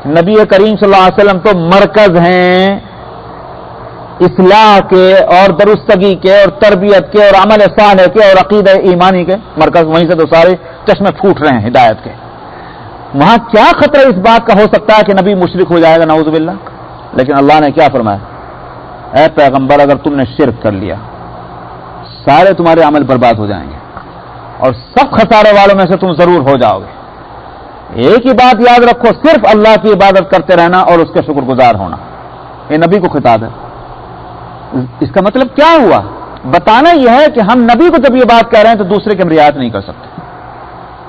نبی کریم صلی اللہ علیہ وسلم تو مرکز ہیں اصلاح کے اور درستگی کے اور تربیت کے اور عمل صالح کے اور عقیدہ ایمانی کے مرکز، وہیں سے تو سارے چشمے پھوٹ رہے ہیں ہدایت کے. وہاں کیا خطرہ اس بات کا ہو سکتا ہے کہ نبی مشرک ہو جائے گا نعوذ باللہ؟ لیکن اللہ نے کیا فرمایا؟ اے پیغمبر اگر تم نے شرک کر لیا سارے تمہارے عمل برباد ہو جائیں گے اور سب خسارے والوں میں سے تم ضرور ہو جاؤ گے. ایک ہی بات یاد رکھو، صرف اللہ کی عبادت کرتے رہنا اور اس کے شکر گزار ہونا. یہ نبی کو خطاب ہے. اس کا مطلب کیا ہوا؟ بتانا یہ ہے کہ ہم نبی کو جب یہ بات کہہ رہے ہیں تو دوسرے کی ہم رعایت نہیں کر سکتے.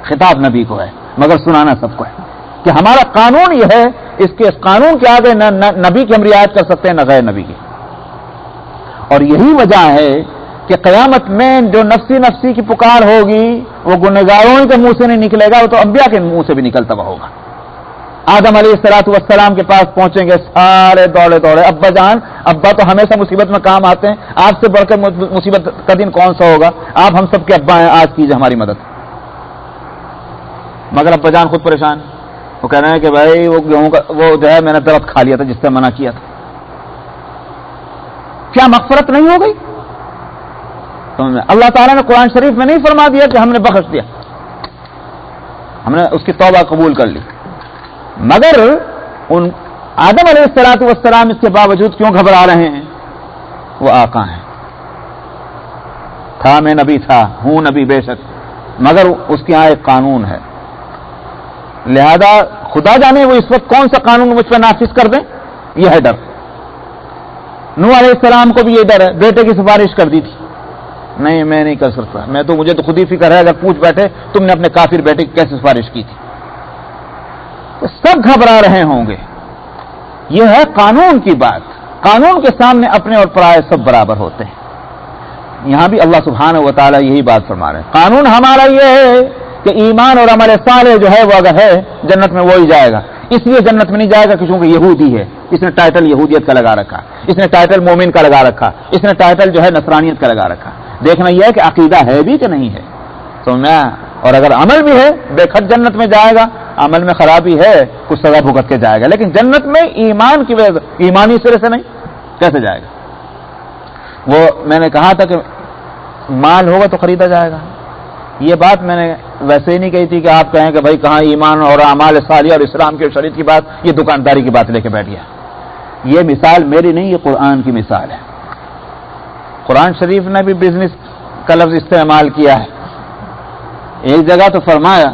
خطاب نبی کو ہے مگر سنانا سب کو ہے کہ ہمارا قانون یہ ہے، اس قانون کے آگے نہ نبی کی ہم رعایت کر سکتے ہیں نہ غیر نبی کی. اور یہی وجہ ہے کہ قیامت میں جو نفسی نفسی کی پکار ہوگی وہ گنہگاروں کے منہ سے نہیں نکلے گا، وہ تو انبیاء کے منہ سے بھی نکلتا ہوا ہوگا. آدم علیہ السلام کے پاس پہنچیں گے سارے دوڑے دوڑے، ابا جان، ابا تو ہمیشہ مصیبت میں کام آتے ہیں، آپ سے بڑھ کر مصیبت کا دن کون سا ہوگا؟ آپ ہم سب کے ابا ہیں، آج کیجیے ہماری مدد. مگر ابا جان خود پریشان، وہ کہہ رہے ہیں کہ بھائی وہ گیہوں کا وہ جو ہے میں نے درخت کھا لیا تھا جس سے منع کیا تھا. کیا مغفرت نہیں ہو گئی؟ اللہ تعالیٰ نے قرآن شریف میں نہیں فرما دیا کہ ہم نے بخش دیا، ہم نے اس کی توبہ قبول کر لی. مگر ان آدم علیہ السلام اس کے باوجود کیوں گھبرا رہے ہیں؟ وہ آقا ہیں. تھا میں نبی تھا، ہوں نبی بے شک، مگر اس کے یہاں ایک قانون ہے، لہذا خدا جانے وہ اس وقت کون سا قانون مجھ پہ نافذ کر دیں. یہ ہے ڈر. نوح علیہ السلام کو بھی یہ ڈر ہے، بیٹے کی سفارش کر دی تھی، نہیں میں نہیں کر سکتا، مجھے تو خود ہی فکر ہے، اگر پوچھ بیٹھے تم نے اپنے کافر بیٹے کی کیسے سفارش کی تھی. تو سب گھبرا رہے ہوں گے. یہ ہے قانون کی بات. قانون کے سامنے اپنے اور پرائے سب برابر ہوتے ہیں. یہاں بھی اللہ سبحانہ و تعالیٰ یہی بات فرما رہے ہیں. قانون ہمارا یہ ہے کہ ایمان اور عمل صالح جو ہے وہ اگر ہے جنت میں وہی جائے گا. اس لیے جنت میں نہیں جائے گا کہ چونکہ یہودی ہے، اس نے ٹائٹل یہودیت کا لگا رکھا، اس نے ٹائٹل مومن کا لگا رکھا، اس نے ٹائٹل جو ہے نصرانیت کا لگا رکھا. دیکھنا یہ ہے کہ عقیدہ ہے بھی کہ نہیں ہے. تو میں اور اگر عمل بھی ہے بے خط جنت میں جائے گا، عمل میں خرابی ہے کچھ سزا بھگت کے جائے گا. لیکن جنت میں ایمان کی وجہ ایمانی سرے سے نہیں کیسے جائے گا؟ وہ میں نے کہا تھا کہ مال ہوگا تو خریدا جائے گا. یہ بات میں نے ویسے ہی نہیں کہی تھی کہ آپ کہیں کہ بھائی کہاں ایمان اور اعمال صالحہ اور اسلام کے شریعت کی بات، یہ دکانداری کی بات لے کے بیٹھ گیا. یہ مثال میری نہیں، یہ قرآن کی مثال ہے. قرآن شریف نے بھی بزنس کا لفظ استعمال کیا ہے. ایک جگہ تو فرمایا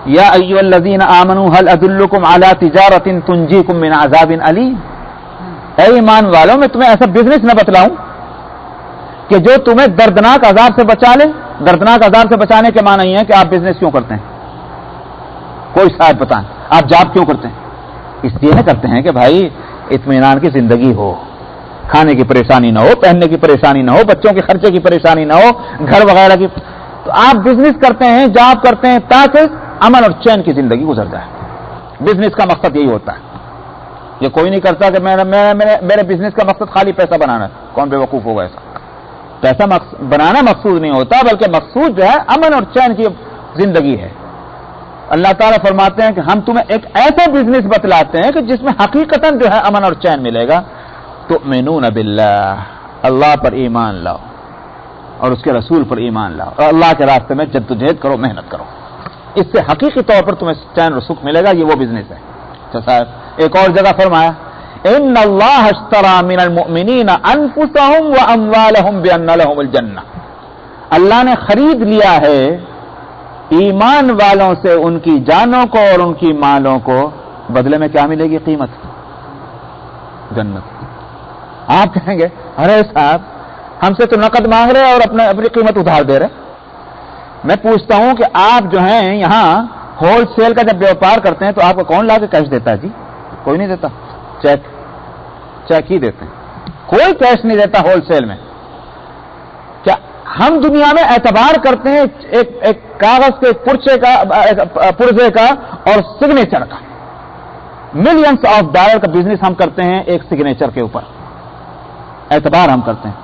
یا ایھا الذین آمنوا هل ادلکم علی تجارۃ تنجیکم من عذاب علیم. اے ایمان والوں میں تمہیں ایسا بزنس نہ بتلاؤں کہ جو تمہیں دردناک عذاب سے بچا لے. دردناک عذاب سے بچانے کے معنی یہ ہے کہ آپ بزنس کیوں کرتے ہیں؟ کوئی صاحب بتائیں آپ جاب کیوں کرتے ہیں؟ اس لیے کرتے ہیں کہ بھائی اطمینان کی زندگی ہو، کھانے کی پریشانی نہ ہو، پہننے کی پریشانی نہ ہو، بچوں کے خرچے کی پریشانی نہ ہو، گھر وغیرہ کی. تو آپ بزنس کرتے ہیں، جاب کرتے ہیں تاکہ امن اور چین کی زندگی گزر جائے. بزنس کا مقصد یہی ہوتا ہے. یہ کوئی نہیں کرتا کہ میرے بزنس کا مقصد خالی پیسہ بنانا ہے. کون بے وقوف ہوگا ایسا؟ پیسہ بنانا مقصود نہیں ہوتا، بلکہ مقصود جو ہے امن اور چین کی زندگی ہے. اللہ تعالیٰ فرماتے ہیں کہ ہم تمہیں ایک ایسا بزنس بتلاتے ہیں کہ جس میں حقیقتاً جو ہے امن اور چین ملے گا. تؤمنون باللہ، اللہ پر ایمان لاؤ اور اس کے رسول پر ایمان لاؤ اور اللہ کے راستے میں جدوجہد کرو، محنت کرو. اس سے حقیقی طور پر تمہیں چین اور سکھ ملے گا. یہ وہ بزنس ہے. اچھا صاحب ایک اور جگہ فرمایا ان اللہ اشترى من المؤمنین انفسهم واموالهم بان لهم الجنہ. اللہ نے خرید لیا ہے ایمان والوں سے ان کی جانوں کو اور ان کی مالوں کو، بدلے میں کیا ملے گی؟ قیمت، جنت. آپ کہیں گے ارے صاحب ہم سے تو نقد مانگ رہے اور اپنی قیمت ادھار دے رہے. میں پوچھتا ہوں کہ آپ جو ہیں یہاں ہول سیل کا جب بیوپار کرتے ہیں تو آپ کو کون لا کے کیش دیتا ہے؟ جی کوئی نہیں دیتا، چیک ہی دیتے ہیں. کوئی کیش نہیں دیتا ہول سیل میں. کیا ہم دنیا میں اعتبار کرتے ہیں ایک کاغذ کے پرزے کا اور سگنیچر کا. ملینز آف ڈالر کا بزنس ہم کرتے ہیں ایک سگنیچر کے اوپر، اعتبار ہم کرتے ہیں.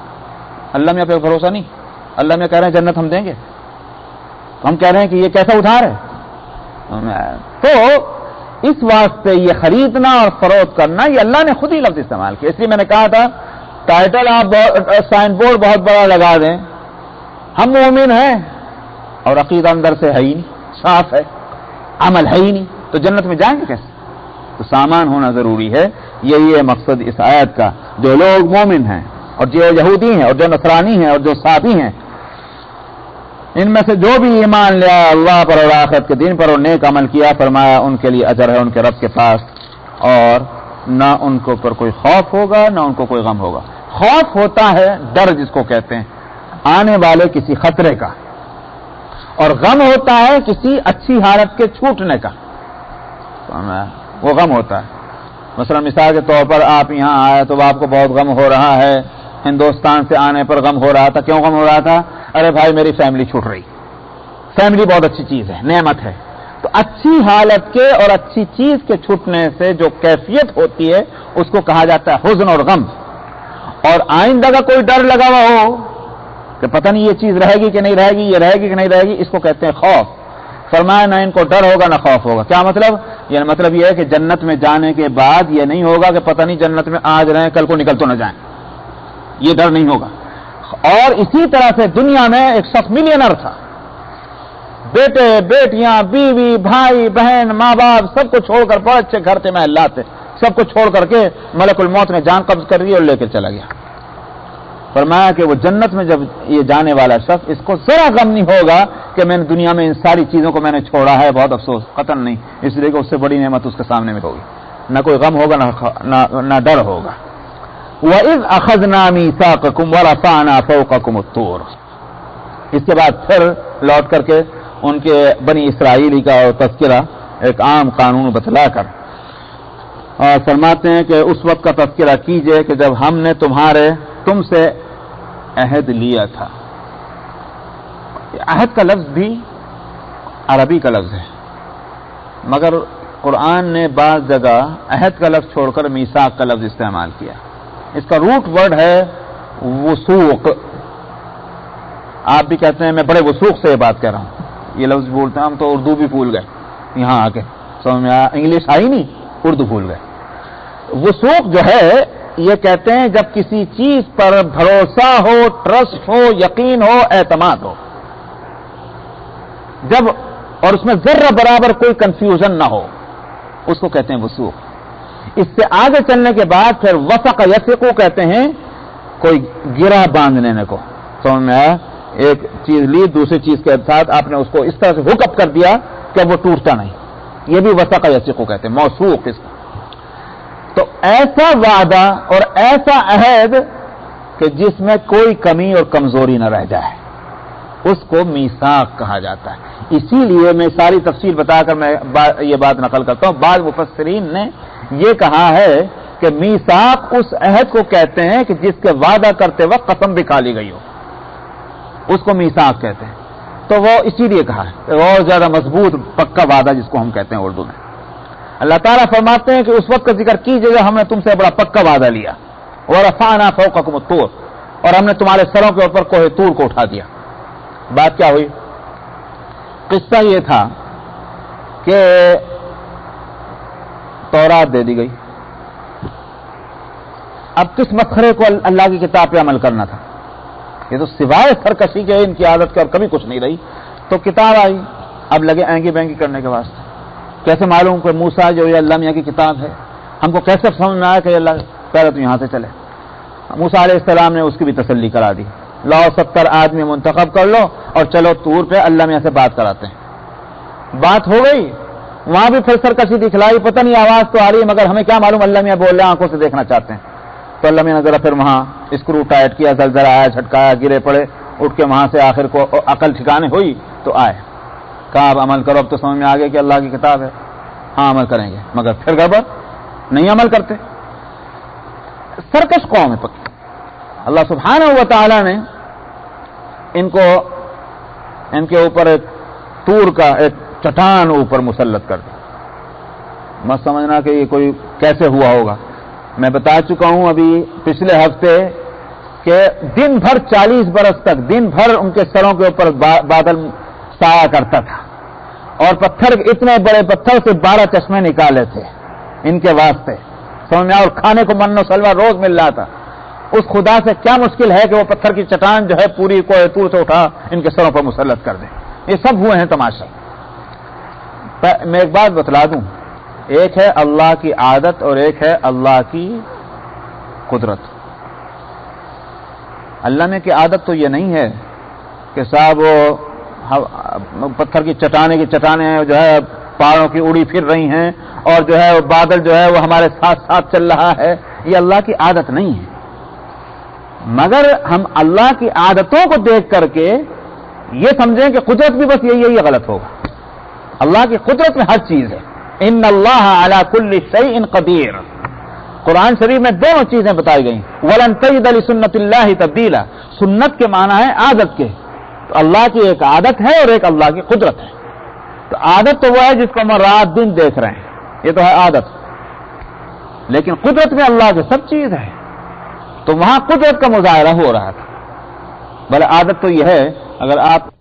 اللہ میں پہ بھروسہ نہیں. اللہ میں کہہ رہے ہیں جنت ہم دیں گے، ہم کہہ رہے ہیں کہ یہ کیسا ادھار ہے. تو اس واسطے یہ خریدنا اور فروخت کرنا یہ اللہ نے خود ہی لفظ استعمال کیا. اس لیے میں نے کہا تھا ٹائٹل آپ سائن بورڈ بہت بڑا لگا دیں ہم مومن ہیں اور عقیدہ اندر سے ہے ہی نہیں, صاف ہے, عمل ہے ہی نہیں, تو جنت میں جائیں گے کیسے؟ تو سامان ہونا ضروری ہے. یہی ہے مقصد اس آیت کا. جو لوگ مومن ہیں اور جو یہودی ہیں اور جو نصرانی ہیں اور جو صابی ہیں, ان میں سے جو بھی ایمان لیا اللہ پر اور آخرت کے دین پر اور نیک عمل کیا, فرمایا ان کے لیے اجر ہے ان کے رب کے پاس, اور نہ ان کو پر کوئی خوف ہوگا نہ ان کو کوئی غم ہوگا. خوف ہوتا ہے ڈر جس کو کہتے ہیں آنے والے کسی خطرے کا, اور غم ہوتا ہے کسی اچھی حالت کے چھوٹنے کا, وہ غم ہوتا ہے. مثلا مثال کے طور پر آپ یہاں آئے تو آپ کو بہت غم ہو رہا ہے, ہندوستان سے آنے پر غم ہو رہا تھا. کیوں غم ہو رہا تھا؟ ارے بھائی میری فیملی چھوٹ رہی. فیملی بہت اچھی چیز ہے, نعمت ہے. تو اچھی حالت کے اور اچھی چیز کے چھوٹنے سے جو کیفیت ہوتی ہے اس کو کہا جاتا ہے حزن اور غم. اور آئندہ کا کوئی ڈر لگا ہوا ہو کہ پتہ نہیں یہ چیز رہے گی کہ نہیں رہے گی, یہ رہے گی کہ نہیں رہے گی, اس کو کہتے ہیں خوف. فرمایا نہ ان کو ڈر ہوگا نہ خوف ہوگا. کیا مطلب؟ یعنی مطلب یہ ہے کہ جنت میں جانے کے بعد یہ نہیں ہوگا کہ پتہ نہیں جنت میں آج رہیں کل کو نکل تو نہ جائیں, یہ ڈر نہیں ہوگا. اور اسی طرح سے دنیا میں ایک شخص ملینر تھا, بیٹے بیٹیاں بیوی بھائی بہن ماں باپ سب کو چھوڑ کر, بڑے اچھے گھر تھے محلات تھے, سب کو چھوڑ کر کے ملک الموت نے جان قبض کر دی اور لے کر چلا گیا. فرمایا کہ وہ جنت میں جب یہ جانے والا شخص اس کو ذرا غم نہیں ہوگا کہ میں نے دنیا میں ان ساری چیزوں کو میں نے چھوڑا ہے, بہت افسوس, قطعاً نہیں, اس لیے کہ اس سے بڑی نعمت اس کے سامنے میں ہوگی. نہ کوئی غم ہوگا نہ ڈر ہوگا. وَإِذْ أَخَذْنَا مِيثَاقَكُمْ وَرَفَعْنَا فَوْقَكُمُ الطُّورَ. اس کے بعد پھر لوٹ کر کے ان کے بنی اسرائیلی کا تذکرہ ایک عام قانون بتلا کر اور فرماتے ہیں کہ اس وقت کا تذکرہ کیجئے کہ جب ہم نے تم سے عہد لیا تھا. عہد کا لفظ بھی عربی کا لفظ ہے, مگر قرآن نے بعض جگہ عہد کا لفظ چھوڑ کر میثاق کا لفظ استعمال کیا. اس کا روٹ ورڈ ہے وثوق. آپ بھی کہتے ہیں میں بڑے وثوق سے یہ بات کہہ رہا ہوں, یہ لفظ بولتے ہیں, ہم تو اردو بھی بھول گئے یہاں آ کے, سمجھ میں آیا, انگلش آئی نہیں اردو بھول گئے. وثوق جو ہے یہ کہتے ہیں جب کسی چیز پر بھروسہ ہو, ٹرسٹ ہو, یقین ہو, اعتماد ہو, جب اور اس میں ذرہ برابر کوئی کنفیوژن نہ ہو, اس کو کہتے ہیں وثوق. اس سے آگے چلنے کے بعد پھر وثق یثق کہتے ہیں کوئی گرہ باندھنے کو. سمجھ میں آیا, ایک چیز لی دوسری چیز کے ساتھ آپ نے اس کو اس طرح سے ہک اپ کر دیا کہ وہ ٹوٹتا نہیں, یہ بھی وثق یثق کہتے ہیں, موثوق. اس کو تو ایسا وعدہ اور ایسا عہد کہ جس میں کوئی کمی اور کمزوری نہ رہ جائے, اس کو میثاق کہا جاتا ہے. اسی لیے میں ساری تفصیل بتا کر میں یہ بات نقل کرتا ہوں. بعض مفسرین نے یہ کہا ہے کہ میثاق اس عہد کو کہتے ہیں کہ جس کے وعدہ کرتے وقت قسم بھی کھا لی گئی ہو, اس کو میثاق کہتے ہیں. تو وہ اسی لیے کہا ہے اور زیادہ مضبوط پکا وعدہ جس کو ہم کہتے ہیں اردو میں. اللہ تعالیٰ فرماتے ہیں کہ اس وقت کا ذکر کیجیے گا ہم نے تم سے بڑا پکا وعدہ لیا, وَرَفَعْنَا فَوْقَكُمُ الطُّورَ, اور ہم نے تمہارے سروں کے اوپر کوہ طور کو اٹھا دیا. بات کیا ہوئی؟ قصہ یہ تھا کہ تورات دے دی گئی. اب کس مسخرے کو اللہ کی کتاب پہ عمل کرنا تھا, یہ تو سوائے سرکشی کے ان کی عادت کے اور کبھی کچھ نہیں رہی. تو کتاب آئی, اب لگے اینگی بینگی کرنے کے واسطے. کیسے معلوم کہ موسیٰ جو یہ اللہ میاں کی کتاب ہے, ہم کو کیسے سمجھ میں آیا کہ اللہ پہلے تو یہاں سے چلے. موسیٰ علیہ السلام نے اس کی بھی تسلی کرا دی, لاؤ 70 آدمی منتخب کر لو اور چلو طور پہ اللہ میاں سے بات کراتے ہیں. بات ہو گئی, وہاں بھی پھر سرکشی دکھلائی, پتہ نہیں آواز تو آ رہی ہے مگر ہمیں کیا معلوم اللہ میاں بول رہے ہیں, آنکھوں سے دیکھنا چاہتے ہیں. تو اللہ میاں نے ذرا پھر وہاں اسکرو ٹائٹ کیا, زلزلہ آیا, جھٹکایا, گرے پڑے, اٹھ کے وہاں سے آخر کو عقل ٹھکانے ہوئی تو آئے. کہا اب عمل کرو, اب تو سمجھ میں آ گیا کہ اللہ کی کتاب ہے, ہاں عمل کریں گے. مگر پھر گڑبڑ, نہیں عمل کرتے. سرکش قوم ہے پکی. اللہ سبحانہ و تعالی نے ان کے اوپر ایک طور کا ایک چٹان اوپر مسلط کر دی. مت سمجھنا کہ یہ کوئی کیسے ہوا ہوگا. میں بتا چکا ہوں ابھی پچھلے ہفتے کہ دن بھر 40 برس تک دن بھر ان کے سروں کے اوپر بادل سایہ کرتا تھا, اور پتھر اتنے بڑے پتھر سے 12 چشمے نکالے تھے ان کے واسطے، سمجھ میں، اور کھانے کو من و سلوہ روز مل رہا تھا، اس خدا سے کیا مشکل ہے کہ وہ پتھر کی چٹان جو ہے پوری کوہ طور سے اٹھا ان کے سروں پر مسلط کر دیں؟ یہ سب ہوئے ہیں تماشا۔ میں ایک بات بتلا دوں، ایک ہے اللہ کی عادت اور ایک ہے اللہ کی قدرت۔ اللہ نے کی عادت تو یہ نہیں ہے کہ صاحب وہ پتھر کی چٹانیں جو ہے پہاڑوں کی اڑی پھر رہی ہیں اور جو ہے بادل جو ہے وہ ہمارے ساتھ ساتھ چل رہا ہے، یہ اللہ کی عادت نہیں ہے۔ مگر ہم اللہ کی عادتوں کو دیکھ کر کے یہ سمجھیں کہ قدرت بھی بس یہی ہے، یہ غلط ہوگا۔ اللہ کی قدرت میں ہر چیز ہے۔ ان اللہ علی کل شیء قدیر، قرآن شریف میں دونوں چیزیں بتائی گئی۔ ولن تجد لسنت اللہ تبدیلا، سنت کے معنی ہے عادت کے، تو اللہ کی ایک عادت ہے اور ایک اللہ کی قدرت ہے۔ تو عادت تو وہ ہے جس کو ہم رات دن دیکھ رہے ہیں، یہ تو ہے عادت، لیکن قدرت میں اللہ کی سب چیز ہے، تو وہاں قدرت کا مظاہرہ ہو رہا تھا۔ بھلے عادت تو یہ ہے، اگر آپ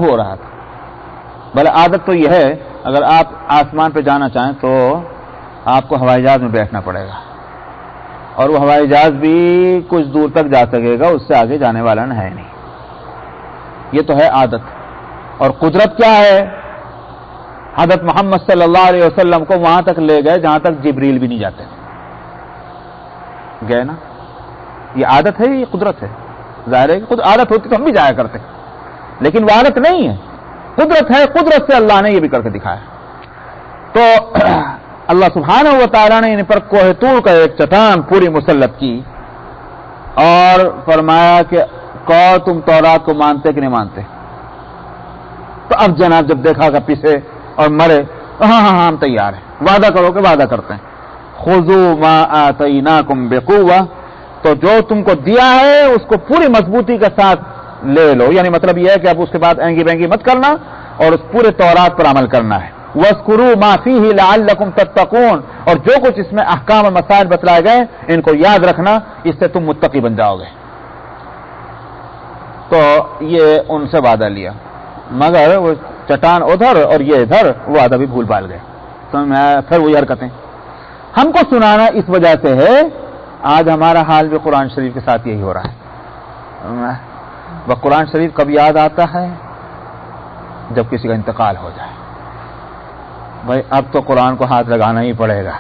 ہو رہا تھا، بھلے عادت تو یہ ہے، اگر آپ آسمان پہ جانا چاہیں تو آپ کو ہوائی جہاز میں بیٹھنا پڑے گا، اور وہ ہوائی جہاز بھی کچھ دور تک جا سکے گا، اس سے آگے جانے والا ہے نہیں۔ یہ تو ہے عادت۔ اور قدرت کیا ہے؟ حضرت محمد صلی اللہ علیہ وسلم کو وہاں تک لے گئے جہاں تک جبریل بھی نہیں جاتے گئے نا۔ یہ عادت ہے، یہ قدرت ہے؟ ظاہر ہے کہ خود عادت ہوتی تو ہم بھی جایا کرتے، لیکن وہ عادت نہیں ہے، قدرت ہے۔ قدرت سے اللہ نے یہ بھی کر کے دکھایا۔ تو اللہ سبحانہ و تعالیٰ نے ان پر کوہ طور کا ایک چٹان پوری مسلط کی اور فرمایا کہ کہو تم تورات کو مانتے کہ نہیں مانتے؟ تو اب جناب جب دیکھا کہ پیچھے اور مرے، ہاں ہاں ہم تیار ہیں، وعدہ کرو کہ وعدہ کرتے ہیں۔ خذوا ما آتیناکم بقوہ، تو جو تم کو دیا ہے اس کو پوری مضبوطی کے ساتھ لے لو، یعنی مطلب یہ ہے کہ اب اس کے بعد اینگی بینگی مت کرنا اور اس پورے تورات پر عمل کرنا ہے۔ وَاذْكُرُوا مَا فِيهِ لَعَلَّكُمْ تَتَّقُونَ، اور جو کچھ اس میں احکام اور مسائل بتلائے گئے ان کو یاد رکھنا، اس سے تم متقی بن جاؤ گے۔ تو یہ ان سے وعدہ لیا، مگر وہ چٹان ادھر اور یہ ادھر، وہ وعدہ بھی بھول بھال گئے۔ تو پھر وہی حرکتیں ہم کو سنانا اس وجہ سے ہے، آج ہمارا حال بھی قرآن شریف کے ساتھ یہی ہو رہا ہے۔ وہ قرآن شریف کب یاد آتا ہے؟ جب کسی کا انتقال ہو جائے۔ بھائی اب تو قرآن کو ہاتھ لگانا ہی پڑے گا،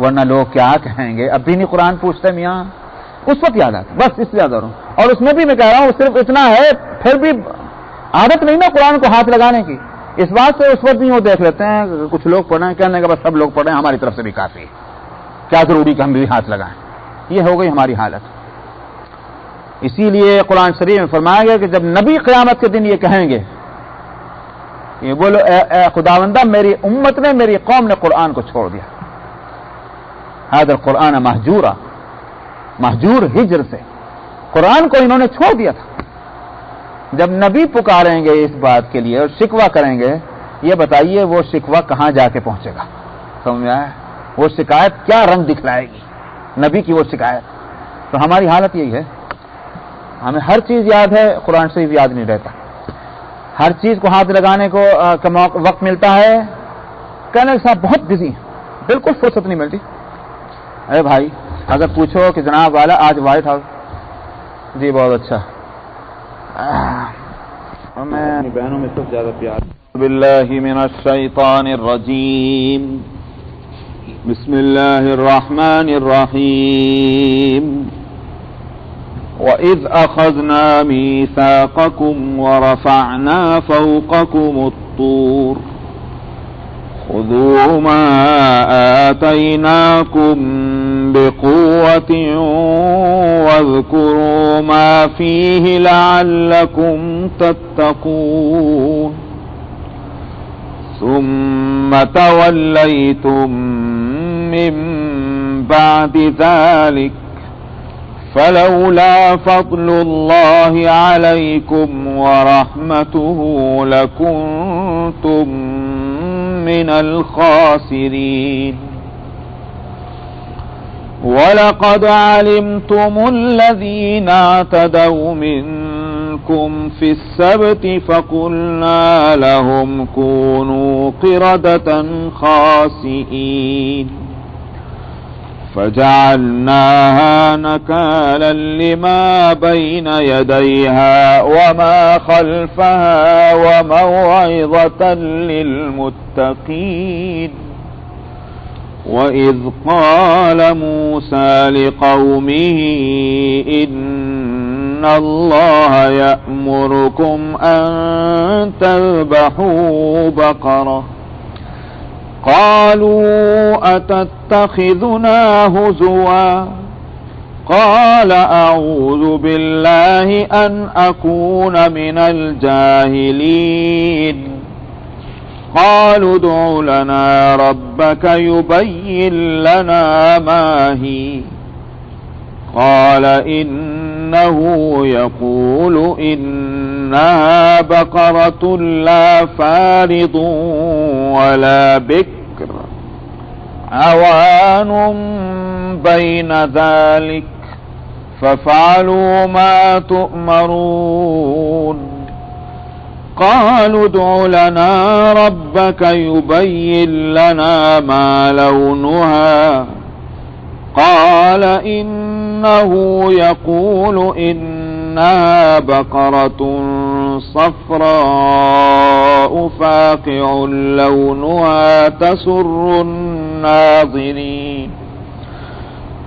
ورنہ لوگ کیا کہیں گے، اب بھی نہیں قرآن پوچھتے میاں، اس وقت یاد آتا، بس اس سے یاد ہوں۔ اور اس میں بھی میں کہہ رہا ہوں صرف اتنا ہے، پھر بھی عادت نہیں نا قرآن کو ہاتھ لگانے کی، اس بات سے اس وقت بھی وہ دیکھ لیتے ہیں کچھ لوگ پڑھیں، کہنے کا بس سب لوگ پڑھیں، ہماری طرف سے بھی کافی ہے، کیا ضروری کہ ہم بھی ہاتھ لگائیں۔ یہ ہو گئی ہماری حالت۔ اسی لیے قرآن شریف میں فرمایا گیا کہ جب نبی قیامت کے دن یہ کہیں گے، یہ بولو اے خداوندہ میری امت نے، میری قوم نے قرآن کو چھوڑ دیا، هذا القرآن مہجورا، مہجور ہجر سے قرآن کو انہوں نے چھوڑ دیا تھا۔ جب نبی پکاریں گے اس بات کے لیے اور شکوہ کریں گے، یہ بتائیے وہ شکوہ کہاں جا کے پہنچے گا؟ سمجھ میں آیا؟ وہ شکایت کیا رنگ دکھلائے گی نبی کی وہ شکایت؟ تو ہماری حالت یہی ہے، ہمیں ہر چیز یاد ہے، قرآن شریف یاد نہیں رہتا۔ ہر چیز کو ہاتھ لگانے کو وقت ملتا ہے، کہنے کے ساتھ بہت بزی ہیں، بالکل فرصت نہیں ملتی۔ ارے بھائی اگر پوچھو کہ جناب والا آج وائٹ ہاؤس، جی بہت اچھا، میں بہنوں میں سب زیادہ پیار۔ باللہ من الشیطان الرجیم، بسم اللہ الرحمن الرحیم۔ وَإِذْ أَخَذْنَا مِيثَاقَكُمْ وَرَفَعْنَا فَوْقَكُمُ الطُّورَ خُذُوا مَا آتَيْنَاكُمْ بِقُوَّةٍ وَاذْكُرُوا مَا فِيهِ لَعَلَّكُمْ تَتَّقُونَ ثُمَّ تَوَلَّيْتُمْ مِنْ بَعْدِ ذَلِكَ فلولا فضل الله عليكم ورحمته لكنتم من الخاسرين وَلَقَدْ عَلِمْتُمُ الَّذِينَ اعْتَدَوْا مِنكُمْ فِي السَّبْتِ فَقُلْنَا لَهُمْ كُونُوا قِرَدَةً خَاسِئِينَ فَجَعَلْنَاهَا نَكَالًا لِمَا بَيْنَ يَدَيْهَا وَمَا خَلْفَهَا وَمَوْعِظَةً لِلْمُتَّقِينَ وَإِذْ قَالَ مُوسَى لِقَوْمِهِ إِنَّ اللَّهَ يَأْمُرُكُمْ أَن تَذْبَحُوا بَقَرَةً قَالُوا أَتَتَّخِذُنَا هُزُوًا قَالَ أَعُوذُ بِاللَّهِ أَنْ أَكُونَ مِنَ الْجَاهِلِينَ قالوا ادع لنا ربك يبين لنا ما هي قال إنه يقول إنها بقرة لا فارض ولا بكر عوان بين ذلك فافعلوا ما تؤمرون قالوا ادع لنا ربك يبين لنا ما لونها قال إنه يقول إنها بقرة صفراء فاقع لونها تسر الناظرين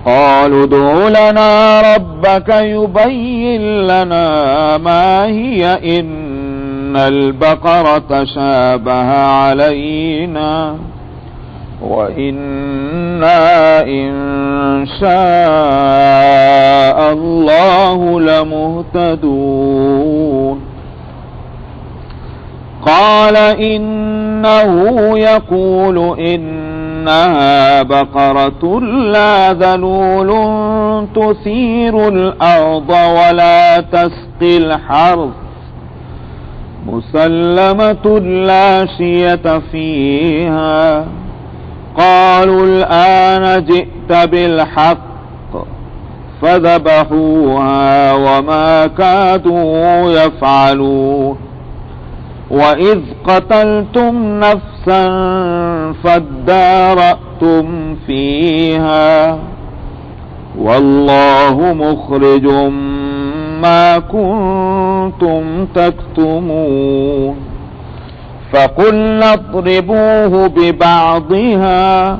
قالوا ادع لنا ربك يبين لنا ما هي إن البقرة شابه علينا وإنا إن شاء الله لمهتدون قال إنه يقول إنها بقرة لا ذلول تثير الأرض ولا تسقي الحرث مسلمة لا شية فيها قالوا الآن جئت بالحق فذبحوها وما كادوا يفعلون وإذ قتلتم نفسا فادارأتم فيها والله مخرج ما كنتم تكتمون فقلنا اضربوه ببعضها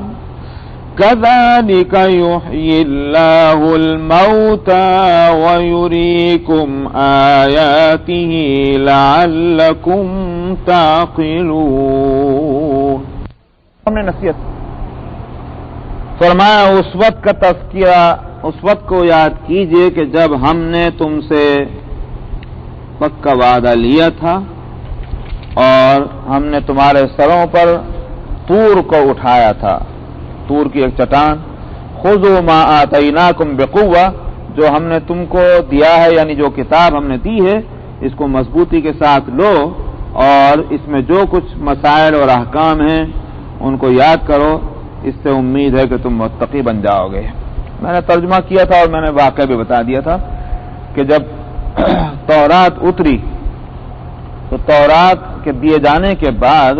كذلك يحيي الله الموتى ويريكم آياته لعلكم تعقلون. ہم نے نصیحت فرمایا اس وقت کا تذکرہ اس وقت کو یاد کیجئے کہ جب ہم نے تم سے پکا وعدہ لیا تھا اور ہم نے تمہارے سروں پر طور کو اٹھایا تھا، طور کی ایک چٹان، خذوا ما آتیناکم بقوہ، جو ہم نے تم کو دیا ہے یعنی جو کتاب ہم نے دی ہے اس کو مضبوطی کے ساتھ لو اور اس میں جو کچھ مسائل اور احکام ہیں ان کو یاد کرو، اس سے امید ہے کہ تم متقی بن جاؤ گے. میں نے ترجمہ کیا تھا اور میں نے واقعہ بھی بتا دیا تھا کہ جب تورات اتری تو تورات کے دیے جانے کے بعد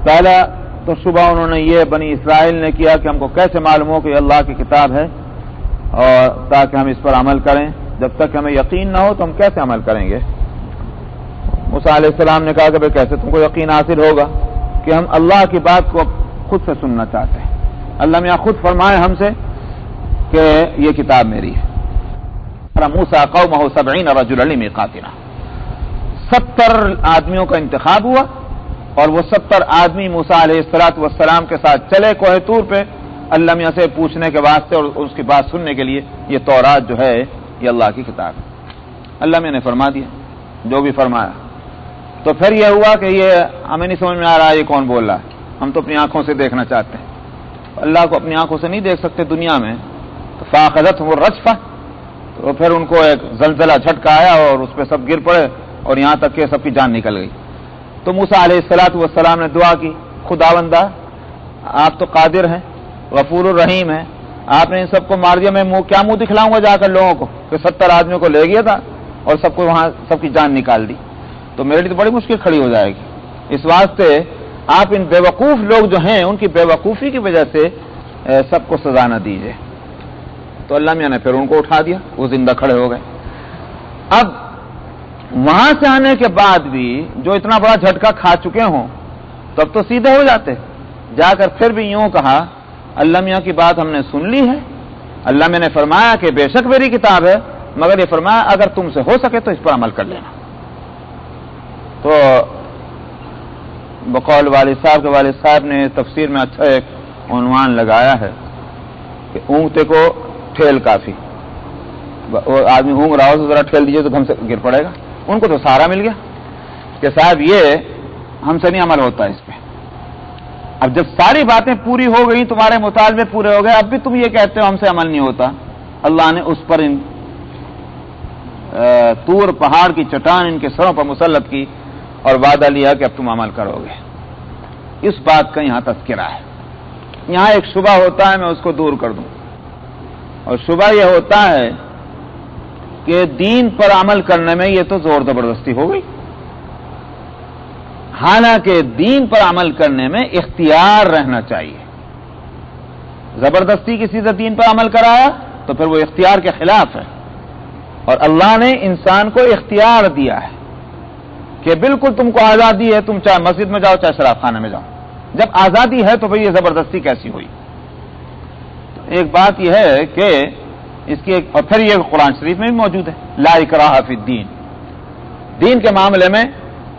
پہلا تو صبح انہوں نے یہ بنی اسرائیل نے کیا کہ ہم کو کیسے معلوم ہو کہ یہ اللہ کی کتاب ہے اور تاکہ ہم اس پر عمل کریں، جب تک ہمیں یقین نہ ہو تو ہم کیسے عمل کریں گے. موسیٰ علیہ السلام نے کہا کہ بھئی کیسے تم کو یقین حاصل ہوگا کہ ہم اللہ کی بات کو خود سے سننا چاہتے ہیں. اللہ میاں خود فرمائے ہم سے کہ یہ کتاب میری ہے. موسیٰ قومہ 70 رجلا لمیقاتنا، 70 آدمیوں کا انتخاب ہوا اور وہ 70 آدمی موسیٰ علیہ السلام کے ساتھ چلے کوہ طور پہ اللہ میاں سے پوچھنے کے واسطے اور اس کی بات سننے کے لیے. یہ تورات جو ہے یہ اللہ کی کتاب ہے. اللہ میاں نے فرما دیا جو بھی فرمایا. تو پھر یہ ہوا کہ یہ ہمیں نہیں سمجھ میں آ رہا ہے یہ کون بول رہا ہے، ہم تو اپنی آنکھوں سے دیکھنا چاہتے ہیں. اللہ کو اپنی آنکھوں سے نہیں دیکھ سکتے دنیا میں. تو فاخذتهم الرجفہ، تو پھر ان کو ایک زلزلہ جھٹکا آیا اور اس پہ سب گر پڑے اور یہاں تک کہ سب کی جان نکل گئی. تو موسیٰ علیہ السلام نے دعا کی, خداوندہ آپ تو قادر ہیں, غفور الرحیم ہیں, آپ نے ان سب کو مار دیا, میں کیا منہ دکھلاؤں گا جا کر لوگوں کو کہ 70 آدمیوں کو لے گیا تھا اور سب کو وہاں سب کی جان نکال دی, تو میرے لیے تو بڑی مشکل کھڑی ہو جائے گی. اس واسطے آپ ان بیوقوف لوگ جو ہیں ان کی بیوقوفی کی وجہ سے سب کو سزا نہ دیجیے. تو اللہ میاں نے پھر ان کو اٹھا دیا, وہ زندہ کھڑے ہو گئے. اب وہاں سے آنے کے بعد بھی جو اتنا بڑا جھٹکا کھا چکے ہوں تب تو سیدھے ہو جاتے, جا کر پھر بھی یوں کہا اللہ میاں کی بات ہم نے سن لی ہے, اللہ میں نے فرمایا کہ بے شک میری کتاب ہے, مگر یہ فرمایا اگر تم سے ہو سکے تو اس پر عمل کر لینا. تو بقول والد صاحب کے والد صاحب نے تفسیر میں اچھا ایک عنوان لگایا ہے کہ اونگتے کو ٹھیل کافی, وہ آدمی اونگ رہا ہو تو ذرا ٹھیل دیجیے تو ہم سے گر پڑے گا. ان کو تو سہارا مل گیا کہ صاحب یہ ہم سے نہیں عمل ہوتا اس پہ. اب جب ساری باتیں پوری ہو گئی, تمہارے مطالبے پورے ہو گئے, اب بھی تم یہ کہتے ہو ہم سے عمل نہیں ہوتا. اللہ نے اس پر طور پہاڑ کی چٹان ان کے سروں پر مسلط کی اور وعدہ لیا کہ اب تم عمل کرو گے. اس بات کا یہاں تذکرہ ہے. یہاں ایک شبہ ہوتا ہے, میں اس کو دور کر دوں, اور شبہ یہ ہوتا ہے کہ دین پر عمل کرنے میں یہ تو زور زبردستی ہو گئی, حالانکہ دین پر عمل کرنے میں اختیار رہنا چاہیے. زبردستی کسی سے دین پر عمل کرایا تو پھر وہ اختیار کے خلاف ہے, اور اللہ نے انسان کو اختیار دیا ہے کہ بالکل تم کو آزادی ہے, تم چاہے مسجد میں جاؤ چاہے شراب خانے میں جاؤ. جب آزادی ہے تو بھئی یہ زبردستی کیسی ہوئی؟ تو ایک بات یہ ہے کہ اس کی اور پھر یہ قرآن شریف میں بھی موجود ہے, لا اکراہ فی الدین, دین کے معاملے میں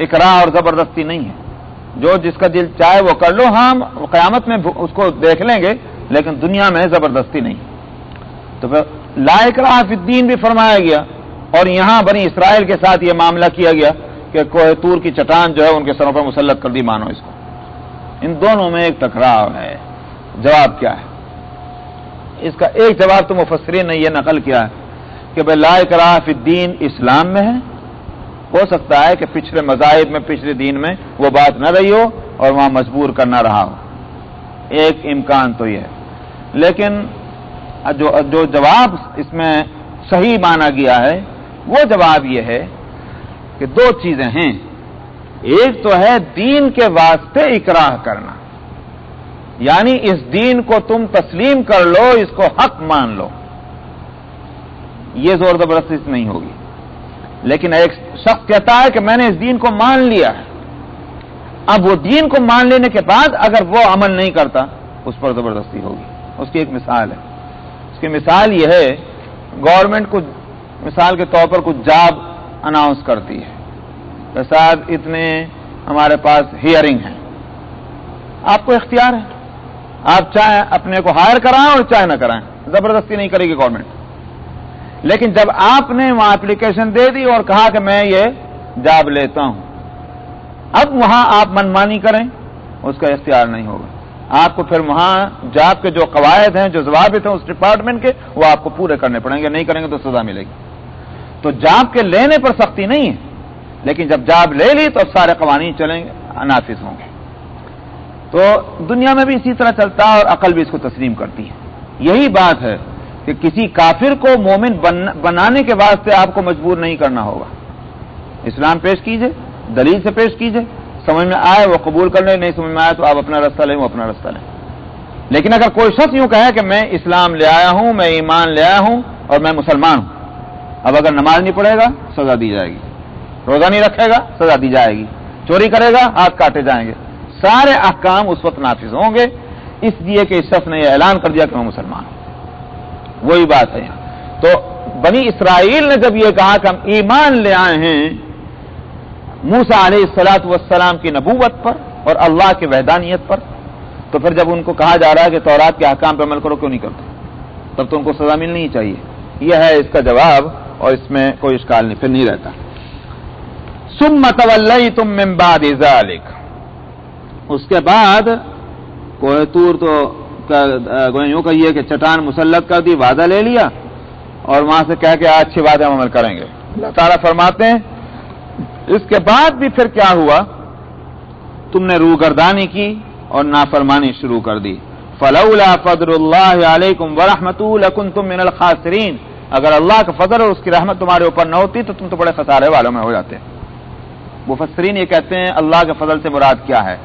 اکراہ اور زبردستی نہیں ہے. جو جس کا دل چاہے وہ کر لو, ہاں قیامت میں اس کو دیکھ لیں گے, لیکن دنیا میں زبردستی نہیں. تو پھر لا اکراہ فی الدین بھی فرمایا گیا, اور یہاں بنی اسرائیل کے ساتھ یہ معاملہ کیا گیا کہ کوہ طور کی چٹان جو ہے ان کے سروں پر مسلط کر دی, مانو اس کو. ان دونوں میں ایک ٹکراؤ ہے. جواب کیا ہے اس کا؟ ایک جواب تو مفسرین نے یہ نقل کیا ہے کہ بھائی لا اکراہ فی الدین اسلام میں ہے, ہو سکتا ہے کہ پچھلے مذاہب میں پچھلے دین میں وہ بات نہ رہی ہو اور وہاں مجبور کرنا رہا ہو, ایک امکان تو یہ ہے. لیکن جو جواب اس میں صحیح مانا گیا ہے وہ جواب یہ ہے کہ دو چیزیں ہیں. ایک تو ہے دین کے واسطے اکراہ کرنا, یعنی اس دین کو تم تسلیم کر لو, اس کو حق مان لو, یہ زور زبردستی سے نہیں ہوگی. لیکن ایک شخص کہتا ہے کہ میں نے اس دین کو مان لیا ہے, اب وہ دین کو مان لینے کے بعد اگر وہ عمل نہیں کرتا اس پر زبردستی ہوگی. اس کی ایک مثال ہے. اس کی مثال یہ ہے, گورنمنٹ کو مثال کے طور پر کچھ جاب اناؤنس کرتی ہے کہ صاحب اتنے ہمارے پاس ہیئرنگ ہیں, آپ کو اختیار ہے, آپ چاہے اپنے کو ہائر کرائیں اور چاہے نہ کرائیں, زبردستی نہیں کرے گی گورنمنٹ. لیکن جب آپ نے وہاں اپلیکیشن دے دی اور کہا کہ میں یہ جاب لیتا ہوں, اب وہاں آپ منمانی کریں, اس کا اختیار نہیں ہوگا. آپ کو پھر وہاں جاب کے جو قواعد ہیں, جو ضوابط ہیں اس ڈپارٹمنٹ کے, وہ آپ کو پورے کرنے پڑیں گے. نہیں کریں گے تو سزا ملے گی. تو جاب کے لینے پر سختی نہیں ہے, لیکن جب جاب لے لی تو اب سارے قوانین چلیں گے, نافذ ہوں گے. تو دنیا میں بھی اسی طرح چلتا ہے, اور عقل بھی اس کو تسلیم کرتی ہے. یہی بات ہے کہ کسی کافر کو مومن بنانے کے واسطے آپ کو مجبور نہیں کرنا ہوگا. اسلام پیش کیجئے, دلیل سے پیش کیجئے, سمجھ میں آئے وہ قبول کر لیں, نہیں سمجھ میں آئے تو آپ اپنا رستہ لیں, وہ اپنا رستہ لیں. لیکن اگر کوئی شخص یوں کہے کہ میں اسلام لے آیا ہوں, میں ایمان لے آیا ہوں اور میں مسلمان ہوں, اب اگر نماز نہیں پڑھے گا سزا دی جائے گی, روزہ نہیں رکھے گا سزا دی جائے گی, چوری کرے گا ہاتھ کاٹے جائیں گے, سارے احکام اس وقت نافذ ہوں گے, اس لیے کہ اس شخص نے یہ اعلان کر دیا کہ میں مسلمان ہوں. وہی بات ہے یہاں. تو بنی اسرائیل نے جب یہ کہا کہ ہم ایمان لے آئے ہیں موسیٰ علیہ السلام کی نبوت پر اور اللہ کی وحدانیت پر, تو پھر جب ان کو کہا جا رہا ہے کہ تورات کے احکام پہ عمل کرو, کیوں نہیں کرتے؟ تب تو ان کو سزا ملنی ہی چاہیے. یہ ہے اس کا جواب, اور اس میں کوئی اشکال نہیں, پھر نہیں رہتا. ثم تولیتم من بعد ذلک, اس کے بعد کوہ طور تو یوں کہیے کہ چٹان مسلط کر دی, وعدہ لے لیا, اور وہاں سے کہہ کے اچھی بات ہم عمل کریں گے. اللہ تعالیٰ فرماتے ہیں اس کے بعد بھی پھر کیا ہوا؟ تم نے روگردانی کی اور نافرمانی شروع کر دی. فلولا فضل اللہ علیکم ورحمتہ لکنتم من الخاسرین. اگر اللہ کا فضل اور اس کی رحمت تمہارے اوپر نہ ہوتی تو تم تو بڑے خسارے والوں میں ہو جاتے. مفسرین یہ کہتے ہیں اللہ کے فضل سے مراد کیا ہے؟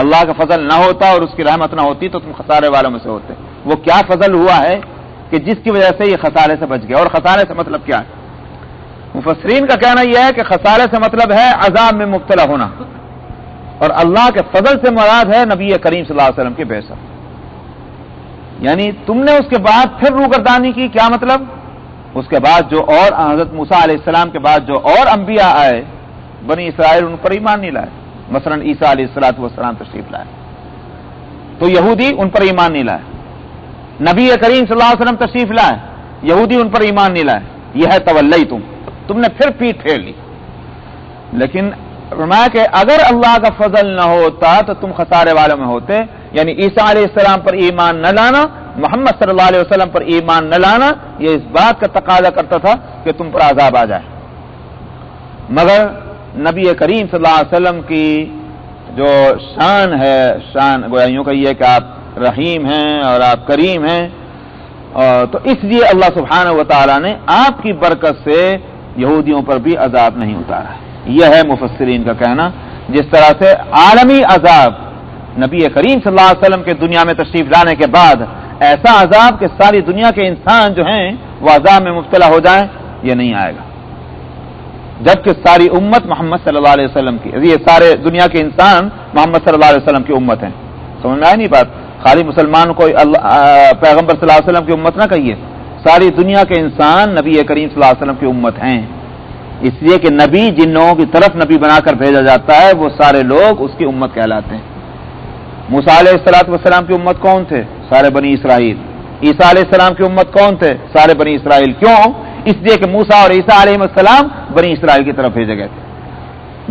اللہ کا فضل نہ ہوتا اور اس کی رحمت نہ ہوتی تو تم خسارے والوں میں سے ہوتے. وہ کیا فضل ہوا ہے کہ جس کی وجہ سے یہ خسارے سے بچ گیا؟ اور خسارے سے مطلب کیا ہے؟ مفسرین کا کہنا یہ ہے کہ خسارے سے مطلب ہے عذاب میں مبتلا ہونا، اور اللہ کے فضل سے مراد ہے نبی کریم صلی اللہ علیہ وسلم کی بعثت. یعنی تم نے اس کے بعد پھر روگردانی کی. کیا مطلب؟ اس کے بعد جو اور حضرت موسیٰ علیہ السلام کے بعد جو اور انبیاء آئے بنی اسرائیل ان پر ایمان نہیں لائے. مثلا عیسیٰ علیہ السلام تشریف لائے تو یہودی ان پر ایمان نہیں لائے. نبی کریم صلی اللہ علیہ وسلم تشریف لائے، یہودی ان پر ایمان نہیں لائے. یہ ہے تولی، تم نے پھر پیٹ پھیر لی. لیکن فرمایا کہ اگر اللہ کا فضل نہ ہوتا تو تم خسارے والوں میں ہوتے. یعنی عیسیٰ علیہ السلام پر ایمان نہ لانا، محمد صلی اللہ علیہ وسلم پر ایمان نہ لانا، یہ اس بات کا تقاضا کرتا تھا کہ تم پر عذاب آ جائے. مگر نبی کریم صلی اللہ علیہ وسلم کی جو شان ہے، شان گویا یوں کہیے کہ آپ رحیم ہیں اور آپ کریم ہیں، تو اس لیے اللہ سبحانہ و تعالیٰ نے آپ کی برکت سے یہودیوں پر بھی عذاب نہیں اتارا. یہ ہے مفسرین کا کہنا. جس طرح سے عالمی عذاب نبی کریم صلی اللہ علیہ وسلم کے دنیا میں تشریف لانے کے بعد ایسا عذاب کہ ساری دنیا کے انسان جو ہیں وہ عذاب میں مبتلا ہو جائیں، یہ نہیں آئے گا. جبکہ ساری امت محمد صلی اللہ علیہ وسلم کی، یہ سارے دنیا کے انسان محمد صلی اللہ علیہ وسلم کی امت ہیں. سمجھ میں آئی نہیں بات؟ خالی مسلمان کو پیغمبر صلی اللہ علیہ وسلم کی امت نہ کہیے، ساری دنیا کے انسان نبی کریم صلی اللہ علیہ وسلم کی امت ہیں. اس لیے کہ نبی جن لوگوں کی طرف نبی بنا کر بھیجا جاتا ہے وہ سارے لوگ اس کی امت کہلاتے ہیں. موسیٰ علیہ السلام کی امت کون تھے؟ سارے بنی اسرائیل. عیسیٰ علیہ السلام کی امت کون تھے؟ سارے بنی اسرائیل. کیوں؟ اس لیے کہ موسیٰ اور عیسیٰ علیہ السلام بنی اسرائیل کی طرف بھیجے گئے تھے.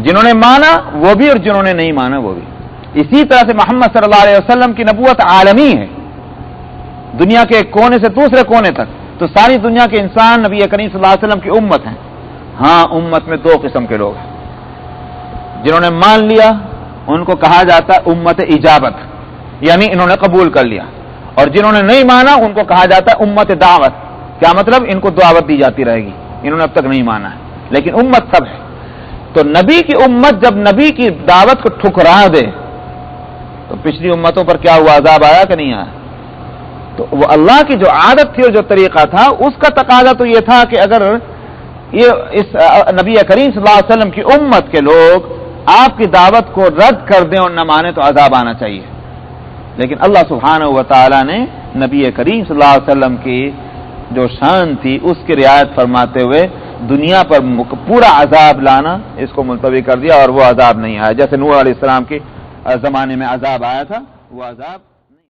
جنہوں نے مانا وہ بھی اور جنہوں نے نہیں مانا وہ بھی. اسی طرح سے محمد صلی اللہ علیہ وسلم کی نبوت عالمی ہے، دنیا کے ایک کونے سے دوسرے کونے تک. تو ساری دنیا کے انسان نبی کریم صلی اللہ علیہ وسلم کی امت ہیں. ہاں، امت میں دو قسم کے لوگ ہیں. جنہوں نے مان لیا ان کو کہا جاتا ہے امت اجابت، یعنی انہوں نے قبول کر لیا. اور جنہوں نے نہیں مانا ان کو کہا جاتا ہے امت دعوت. کیا مطلب؟ ان کو دعوت دی جاتی رہے گی، انہوں نے اب تک نہیں مانا ہے، لیکن امت سب ہے. تو نبی کی امت جب نبی کی دعوت کو ٹھکرا دے تو پچھلی امتوں پر کیا ہوا؟ عذاب آیا کہ نہیں آیا؟ تو وہ اللہ کی جو عادت تھی اور جو طریقہ تھا اس کا تقاضا تو یہ تھا کہ اگر یہ اس نبی کریم صلی اللہ علیہ وسلم کی امت کے لوگ آپ کی دعوت کو رد کر دیں اور نہ مانیں تو عذاب آنا چاہیے. لیکن اللہ سبحانہ و تعالیٰ نے نبی کریم صلی اللہ علیہ وسلم کی جو شان تھی اس کی رعایت فرماتے ہوئے دنیا پر پورا عذاب لانا اس کو ملتوی کر دیا، اور وہ عذاب نہیں آیا. جیسے نوح علیہ السلام کے زمانے میں عذاب آیا تھا وہ عذاب